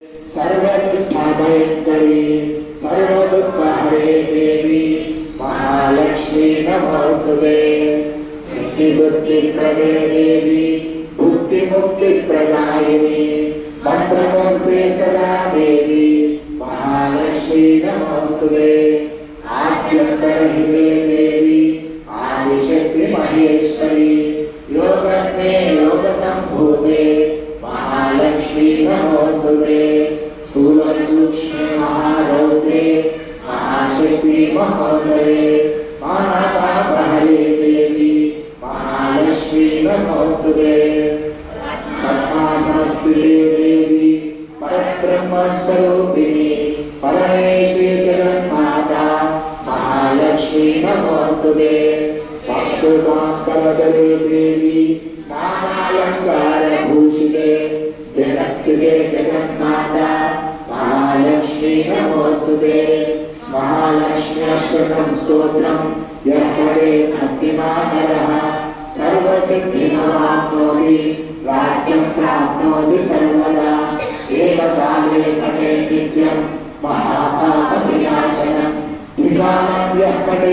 सर्वदुःखभयङ्करी सर्वदुःखहरे देवी महालक्ष्मी नमोस्तुते। सिद्धिबुद्धिप्रदे देवी बुद्धिमुक्तिप्रदायिनी मंत्रमूर्ते सदा देवी महालक्ष्मी नमोस्तुते। आद्यन्तरहिते देवी आदिशक्ति महेश्वरी योगज्ञे योगसम्भूते महालक्ष्मी नमोस्तुते। स्थूल सूक्ष्म महारौद्रे महाशक्ति महोदये महापापहरे देवी महालक्ष्मी नमोस्तुते। पद्मासनस्थिते देवी परब्रह्मस्वरूपिणी परमेश्वरी जगन्माता महालक्ष्मी नमोस्तुते। अक्षुताम्बरधरे देवी नानालङ्कारभूषिते जगत्स्थिते जगन्माता महालक्ष्मी नमोस्तुते। महालक्ष्मी अष्टकं स्तोत्रं यः पठेत् भक्तिमान् नरः सर्वसिद्धिमवाप्नोति राज्यं प्राप्नोति सर्वदा। एककाले पठेत् नित्यं महापापविनाशनं त्रिकालं यः पठेत्